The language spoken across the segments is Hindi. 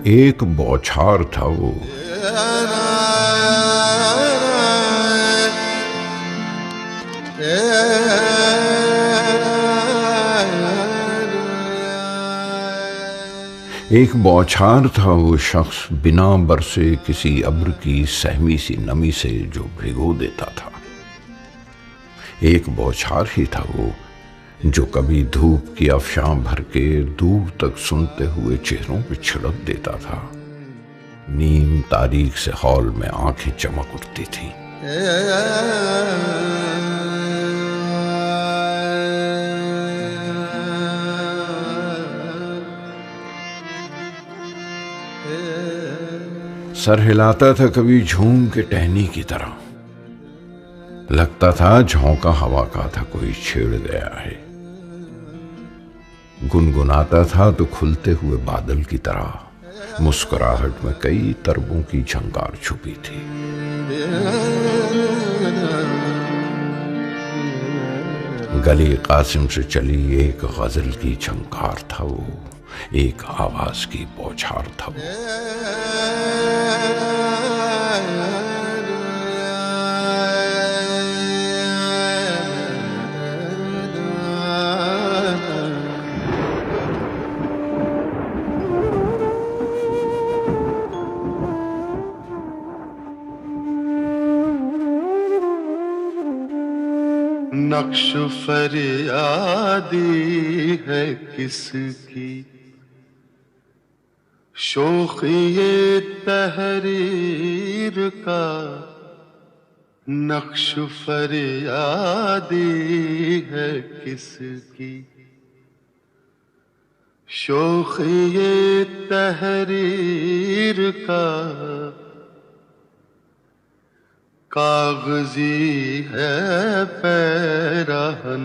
एक बौछार था वो, एक बौछार था वो शख्स बिना बरसे किसी अब्र की सहमी सी नमी से जो भिगो देता था। एक बौछार ही था वो जो कभी धूप की अफशां भर के दूर तक सुनते हुए चेहरों पे छिड़क देता था। नीम तारीख से हॉल में आंखें चमक उठती थी। सर हिलाता था कभी झूम के टहनी की तरह, लगता था झोंका हवा का था कोई छेड़ गया है। गुनगुनाता था तो खुलते हुए बादल की तरह, मुस्कुराहट में कई तरबों की झंकार छुपी थी। गली कासिम से चली एक गजल की झंकार था वो, एक आवाज की बौछार था वो। नक्श फरियादी है किसकी, शोखिए तहरीर का। नक्श फरियादी है किसकी, शोखिए तहरीर का। कागजी है पैराहन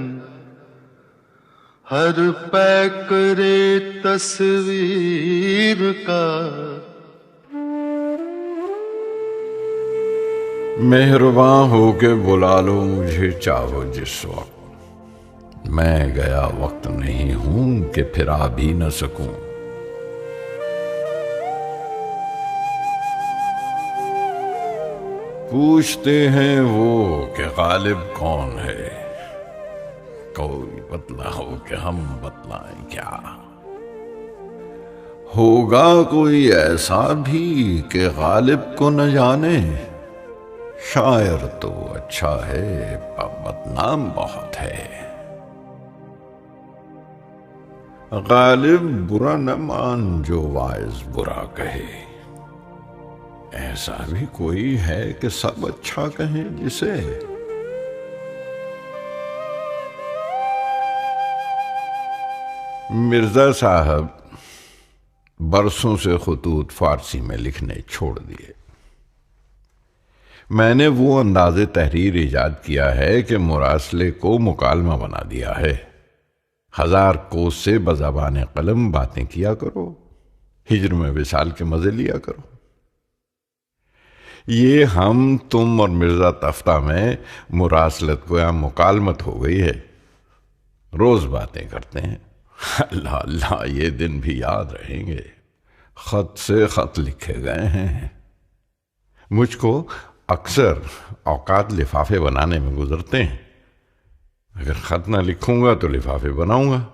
हर पैकरे तस्वीर का। मेहरबान होके बुला लो मुझे चाहो जिस वक्त, मैं गया वक्त नहीं हूं कि फिर आ भी न सकूं। पूछते हैं वो कि गालिब कौन है, कोई बतलाओ कि हम बतलाएं क्या। होगा कोई ऐसा भी कि गालिब को न जाने, शायर तो अच्छा है पर बदनाम बहुत है। गालिब बुरा न मान जो वाइज बुरा कहे, ऐसा भी कोई है कि सब अच्छा कहें जिसे। मिर्जा साहब बरसों से खुतूत फारसी में लिखने छोड़ दिए। मैंने वो अंदाज़े तहरीर इजाद किया है कि मुरासले को मुकालमा बना दिया है। 1000 कोस से बज़बान कलम बातें किया करो, हिज्र में विसाल के मजे लिया करो। ये हम तुम और मिर्जा तफ्ता में मुरासलत को या मुकालमत हो गई है, रोज बातें करते हैं। अल्लाह अल्लाह ये दिन भी याद रहेंगे, खत से खत लिखे गए हैं। मुझको अक्सर औकात लिफाफे बनाने में गुजरते हैं। अगर खत ना लिखूंगा तो लिफाफे बनाऊंगा।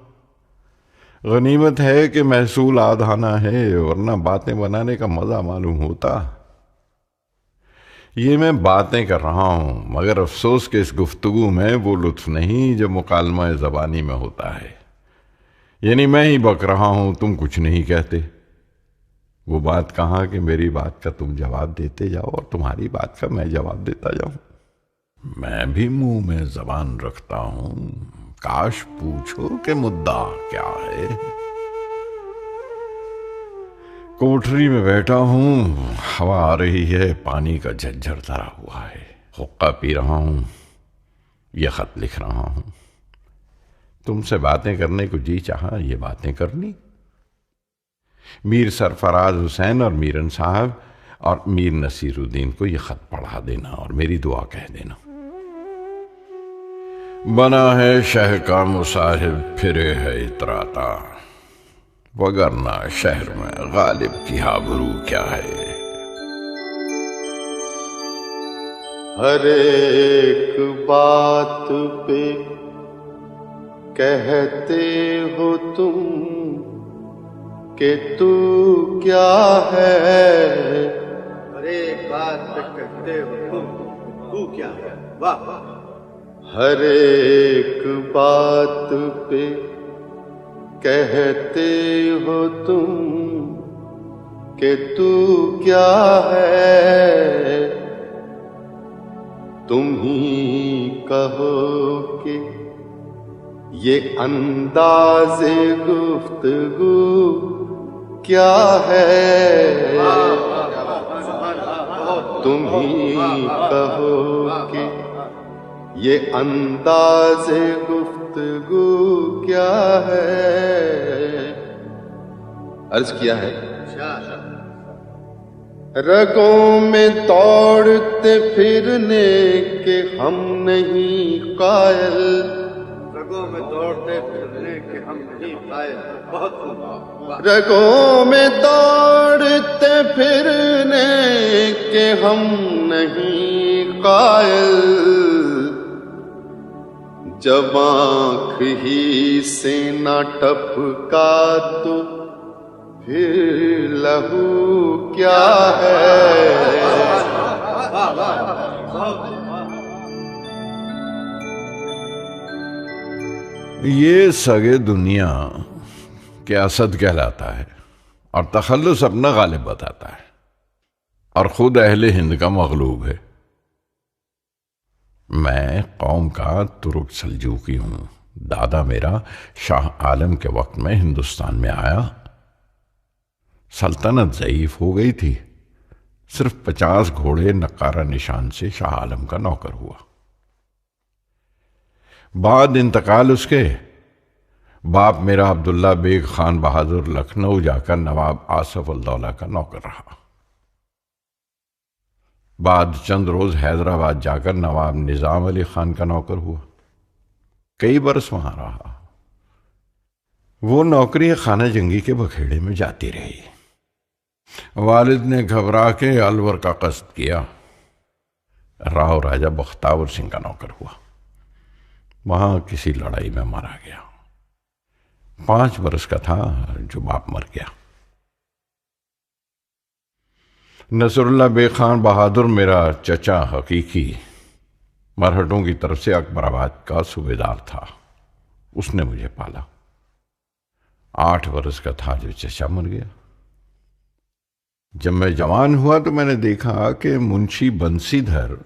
गनीमत है कि महसूल आधाना है, वरना बातें बनाने का मजा मालूम होता। ये मैं बातें कर रहा हूं, मगर अफसोस के इस गुफ्तगू में वो लुत्फ नहीं जो मुकालमा ज़बानी में होता है। यानी मैं ही बक रहा हूं, तुम कुछ नहीं कहते। वो बात कहाँ कि मेरी बात का तुम जवाब देते जाओ और तुम्हारी बात का मैं जवाब देता जाऊं। मैं भी मुंह में जबान रखता हूं, काश पूछो कि मुद्दा क्या है। कोठरी में बैठा हूं, हवा आ रही है, पानी का झज्झर धरा हुआ है। हुक्का पी रहा हूं, यह खत लिख रहा हूं। तुमसे बातें करने को जी चाहा, ये बातें करनी। मीर सरफराज हुसैन और मीरन साहब और मीर नसीरुद्दीन को यह खत पढ़ा देना और मेरी दुआ कह देना। बना है शह का मुसाहिब फिरे है इतराता, वगरना शहर में गालिब की आबरू क्या है। हर एक बात पे कहते हो तुम कि तू क्या है। हर एक बात पे कहते हो तुम तू क्या है। वाह। हर एक बात पे कहते हो तुम कि तू क्या है। तुम ही कहो कि ये अंदाज़े गुफ्तगू क्या है। तुम ही कहो कि ये अंदाज़े गुफ्तगू क्या है। अर्ज किया है, रगों में दौड़ते फिरने के हम नहीं कायल। रगों में दौड़ते फिरने के हम नहीं कायल। बहुत। रगों में दौड़ते फिरने के हम नहीं कायल। जब आँख ही से न टपका तो फिर लहू क्या है। ये सगे दुनिया के असद कहलाता है और तखल्लुस अपना गालिब बताता है और खुद अहले हिंद का मगलूब है। मैं कौम का तुर्क सल्जूकी हूं। दादा मेरा शाह आलम के वक्त में हिंदुस्तान में आया। सल्तनत ज़ईफ हो गई थी। सिर्फ 50 घोड़े नकारा निशान से शाह आलम का नौकर हुआ। बाद इंतकाल उसके बाप मेरा अब्दुल्ला बेग खान बहादुर लखनऊ जाकर नवाब आसफ उल दौला का नौकर रहा। बाद चंद रोज हैदराबाद जाकर नवाब निजाम अली खान का नौकर हुआ। कई बरस वहां रहा। वो नौकरी खाना जंगी के बखेड़े में जाती रही। वालिद ने घबरा के अलवर का कस्द किया। राव राजा बख्तावर सिंह का नौकर हुआ। वहां किसी लड़ाई में मारा गया। 5 बरस का था जो बाप मर गया। नसरुल्ला बेग खान बहादुर मेरा चचा हकीकी मरहटों की तरफ से अकबराबाद का सूबेदार था। उसने मुझे पाला। 8 बरस का था जो चचा मर गया। जब मैं जवान हुआ तो मैंने देखा कि मुंशी बंसीधर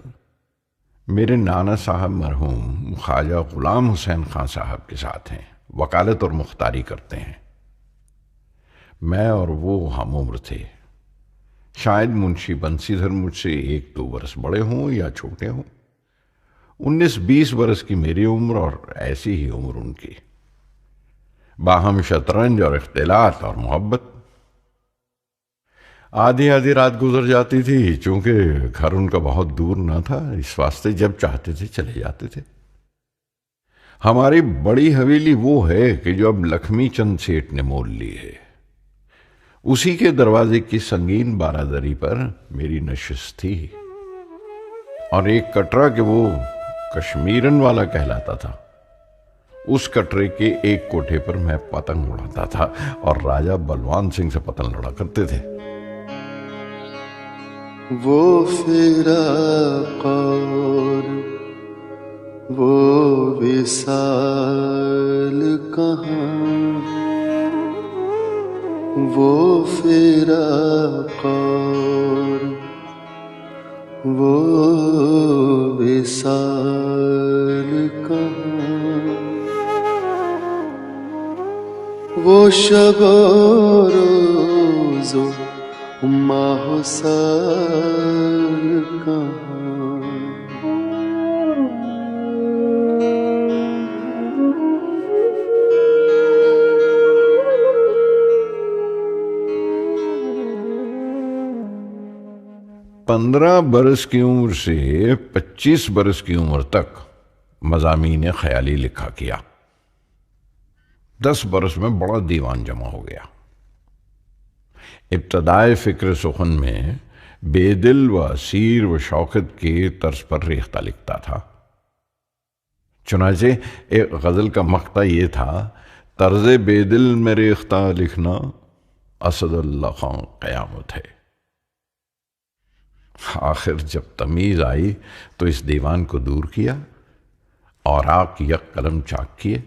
मेरे नाना साहब मरहूम ख्वाजा गुलाम हुसैन खान साहब के साथ हैं। वकालत और मुख्तारी करते हैं। मैं और वो हम उम्र थे। शायद मुंशी बंसीधर मुझसे 1-2 बरस बड़े हों या छोटे हों। 19-20 बरस की मेरी उम्र और ऐसी ही उम्र उनकी। बाहम शतरंज और इख्तिलात और मोहब्बत। आधी आधी रात गुजर जाती थी। चूंकि घर उनका बहुत दूर न था, इस वास्ते जब चाहते थे चले जाते थे। हमारी बड़ी हवेली वो है कि जो अब लक्ष्मी चंद सेठ ने मोल ली है। उसी के दरवाजे की संगीन बारादरी पर मेरी नशिस्त थी और एक कटरा के वो कश्मीरन वाला कहलाता था। उस कटरे के एक कोठे पर मैं पतंग उड़ाता था और राजा बलवान सिंह से पतंग लड़ा करते थे। वो फिराक और वो विसाल कहाँ। वो फिराक और वो विसाल कहाँ। वो शब रोज़ो माह साल कहाँ। 15 बरस की उम्र से 25 बरस की उम्र तक मज़ामीन ख्याली लिखा किया। 10 बरस में बड़ा दीवान जमा हो गया। इब्तदाए फ़िक्र सुखन में बेदिल व असीर व शौकत के तर्ज पर रेख्ता लिखता था। चुनाचे एक गज़ल का मक्ता ये था, तर्ज बेदिल में रेख्ता लिखना असदुल्लाह खां क़यामत है। आखिर जब तमीज़ आई तो इस दीवान को दूर किया और आक यक कलम चाक किए,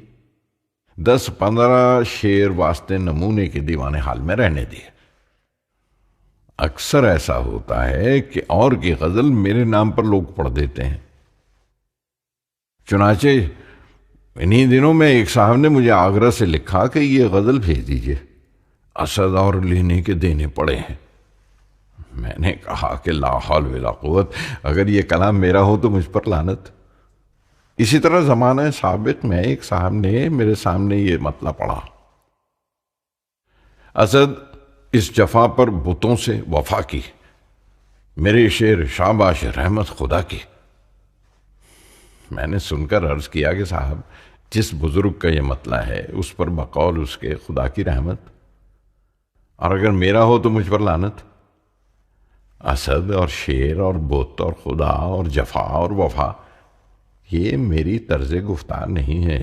10-15 शेर वास्ते नमूने के दीवाने हाल में रहने दिए। अक्सर ऐसा होता है कि और की गजल मेरे नाम पर लोग पढ़ देते हैं। चुनाचे इन्हीं दिनों में एक साहब ने मुझे आगरा से लिखा कि ये गजल भेज दीजिए, असद और लेने के देने पड़े हैं। मैंने कहा कि ला हौल वला कुव्वत, अगर ये कलाम मेरा हो तो मुझ पर लानत। इसी तरह जमाना साबित में एक साहब ने मेरे सामने ये मतला पढ़ा, असद इस जफा पर बुतों से वफा की, मेरे शेर शाबाश रहमत खुदा की। मैंने सुनकर अर्ज किया कि साहब, जिस बुजुर्ग का ये मतला है उस पर बकौल उसके खुदा की रहमत, और अगर मेरा हो तो मुझ पर लानत। असद और शेर और बुत और खुदा और जफा और वफा, ये मेरी तर्ज गुफ्तार नहीं है।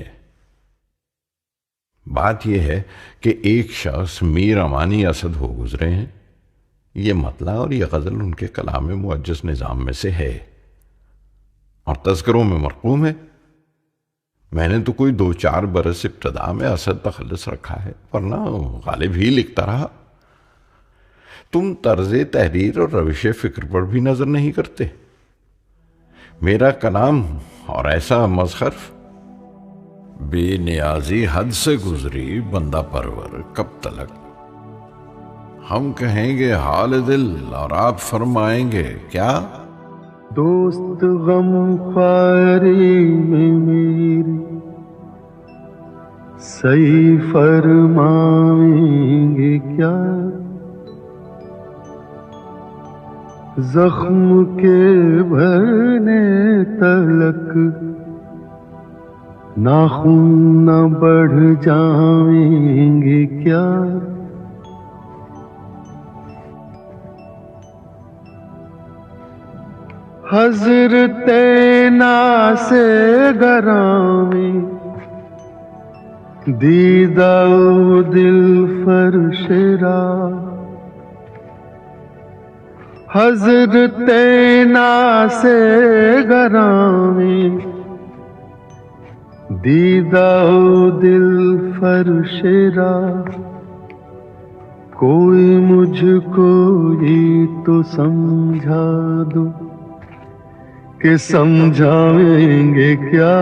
बात यह है कि एक शख्स मीर अमानी असद हो गुजरे हैं। ये मतला और यह गजल उनके कलाम मुअज्जज निज़ाम में से है और तज़किरों में मरकूम है। मैंने तो कोई 2-4 बरस इब्तदा में असद तखल्लुस रखा है, वरना गालिब ही लिखता रहा। तुम तर्ज तहरीर और रविश फिक्र पर भी नजर नहीं करते। मेरा कलाम और ऐसा मज़हर, बेनियाजी हद से गुजरी बंदा परवर कब तलक। हम कहेंगे हाल दिल और आप फरमाएंगे क्या। दोस्त गम ख्वारी में मेरी सही फरमाएंगे क्या। जख्म के भरने तलक नाखून न बढ़ जाएंगे क्या। हज़रते नासे गरामी दीदा दिल फरशरा। हज़रते नासे गरामी दीदा दिल फरशरा। कोई मुझको ये तो समझा दो कि समझाएंगे क्या।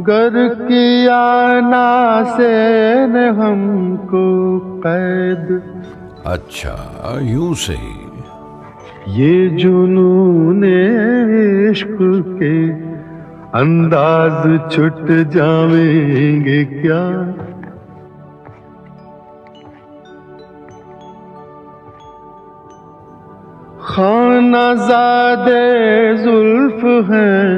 गर किया नासे ने हमको कैद। अच्छा, यूं सही। ये जुनूने इश्क के अंदाज छुट जाएंगे क्या। खानाज़ादे जुल्फ हैं,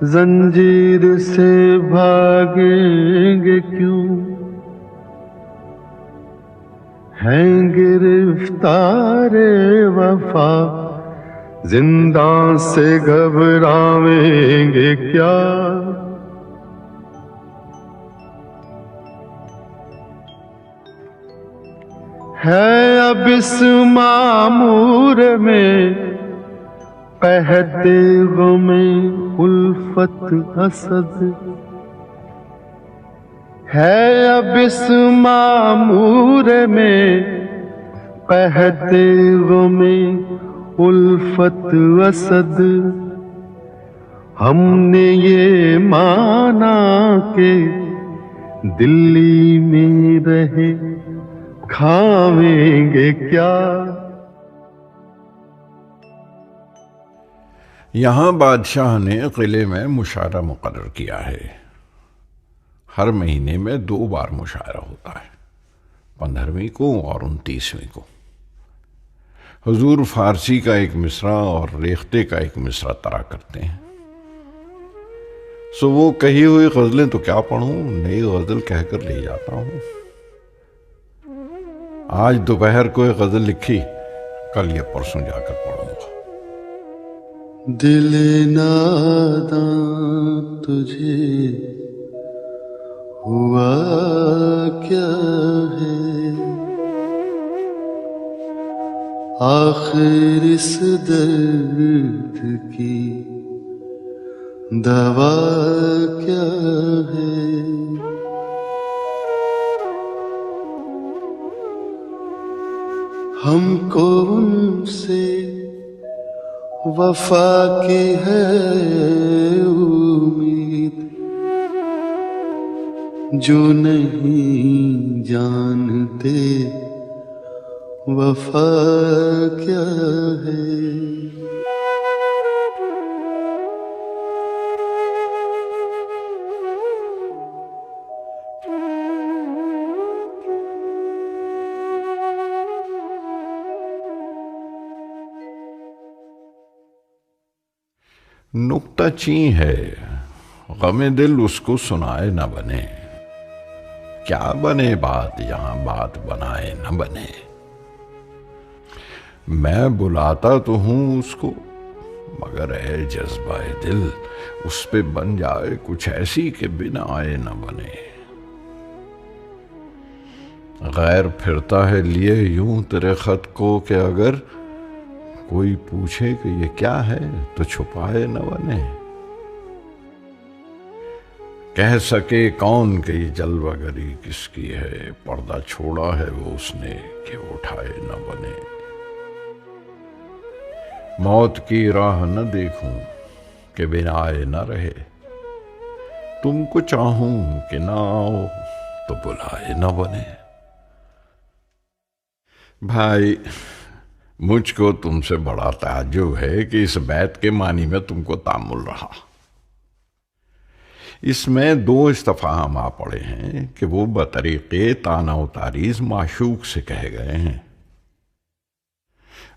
जंजीर से भागेंगे क्यों। हैं गिरफ्तारे वफा, जिंदा से घबराएंगे क्या। है अब इस मामूर में कहते गुमे उल्फत असद। है अब इस मामूर में कहते गुमे उल्फत असद। हमने ये माना के दिल्ली में रहे खावेंगे क्या। यहां बादशाह ने किले में मुशायरा मुकर्रर किया है। हर महीने में 2 बार मुशायरा होता है, 15वीं को और 29वीं को। हुजूर फारसी का एक मिसरा और रेख्ते का एक मिसरा तरा करते हैं। सो वो कही हुई गजलें तो क्या पढ़ूं, नई गजल कहकर ले जाता हूं। आज दोपहर को एक गजल लिखी, कल या परसों जाकर पढ़ूंगा। दिल नादां तुझे हुआ क्या है, आखिर इस दर्द की दवा क्या है। हमको उनसे वफा की है उम्मीद, जो नहीं जानते वफा क्या है। नुक्ता ची है, गमे दिल उसको सुनाए न बने, क्या बने बात यहां बात बनाए न बने। मैं बुलाता तो हूं उसको, मगर है जज्बाए दिल उस पे बन जाए कुछ ऐसी कि बिना आए न बने। गैर फिरता है लिए यूं तेरे खत को कि अगर कोई पूछे कि ये क्या है तो छुपाए न बने। कह सके कौन कि ये जलवागरी किसकी है, पर्दा छोड़ा है वो उसने कि उठाए न बने। मौत की राह न देखूं कि बिना आए न रहे, तुमको चाहूं कि ना आओ तो बुलाए न बने। भाई मुझको तुमसे बड़ा ताज्जुब है कि इस बैत के मानी में तुमको तामुल रहा। इसमें दो इस्तफाम आ पड़े हैं कि वो बतरीके ताना तारीज माशूक से कहे गए हैं।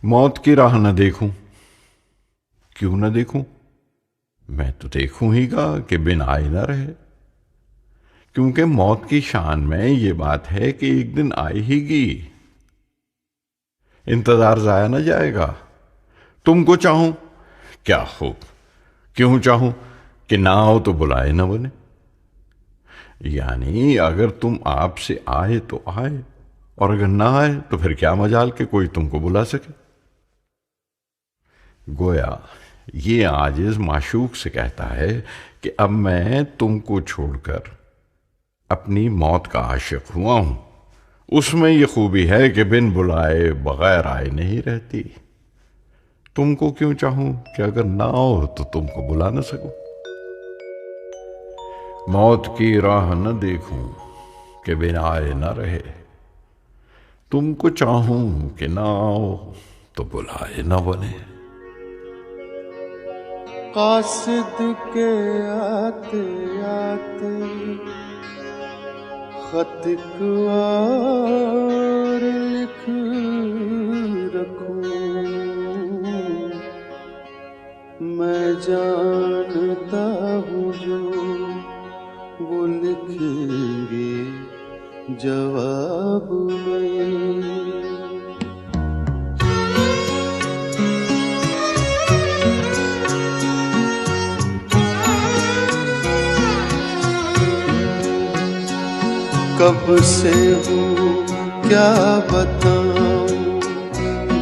मौत की राह न देखूं, क्यों न देखूं, मैं तो देखूं ही गा कि बिन आए न रहे, क्योंकि मौत की शान में ये बात है कि एक दिन आएगी, इंतजार जाया न जाएगा। तुमको चाहूं क्या हो, क्यों चाहूं कि ना आओ तो बुलाए न बने। यानी अगर तुम आपसे आए तो आए, और अगर ना आए तो फिर क्या मजाल कि कोई तुमको बुला सके। गोया ये आजिज माशूक से कहता है कि अब मैं तुमको छोड़कर अपनी मौत का आशिक हुआ हूं। उसमें यह खूबी है कि बिन बुलाए बगैर आए नहीं रहती। तुमको क्यों चाहूं कि अगर ना हो तो तुमको बुला न सकूं। मौत की राह न देखूं कि बिन आए न रहे, तुमको चाहूं कि ना आओ तो बुलाए न बने। कासिद के आते आते खत और लिख रखूं, मैं जानता हूँ जो वो लिखेंगे जवाब में। कब से हूँ क्या बताऊं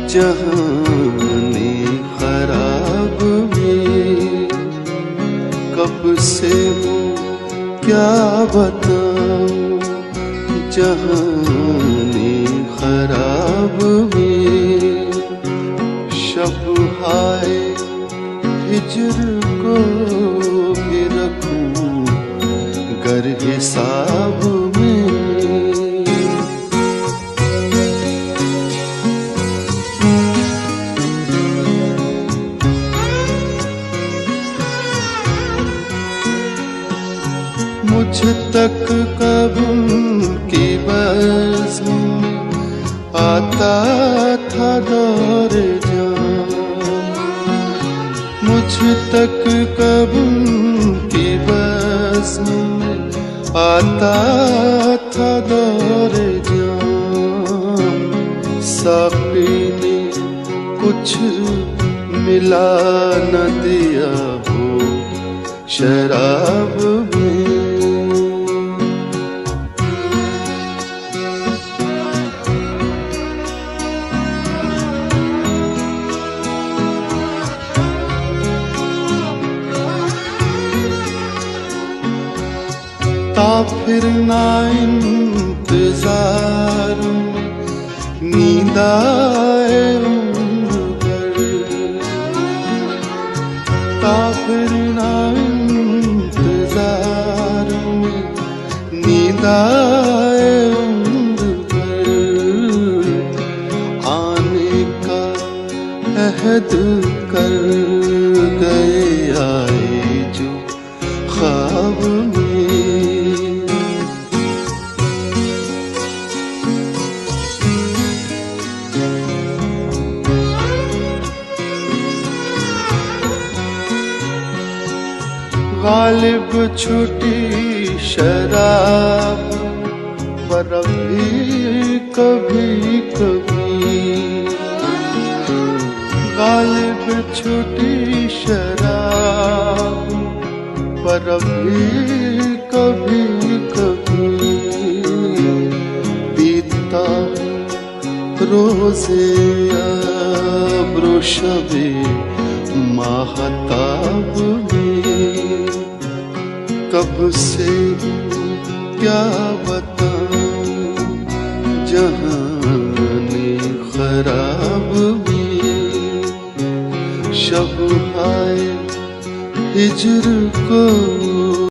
जहाने खराब में। कब से हूँ क्या बताऊं जहाने खराब में। शब हाय हिजर को भी रखूं गर हिसाब में। मुझ तक कब उनकी बज़्म आता था दौर जान। मुझ तक कब उनकी आता था दौरे जाम, साकी ने कुछ मिला न दिया हो शराब में। फिर ना इंतजार में नींद आए उम्र भर, फिर ना इंतजार में नींद आए उम्र भर, आने का अहद कर गए आए जो ख्वाब में। गालिब छुटी शराब पर भी कभी कभी, गालिब छुटी शराब पर भी कभी कभी, बीतता रोज़े अब्रो शबे माहताब में। कब से क्या बताऊं जहाने खराब में, शब आए हिज्र को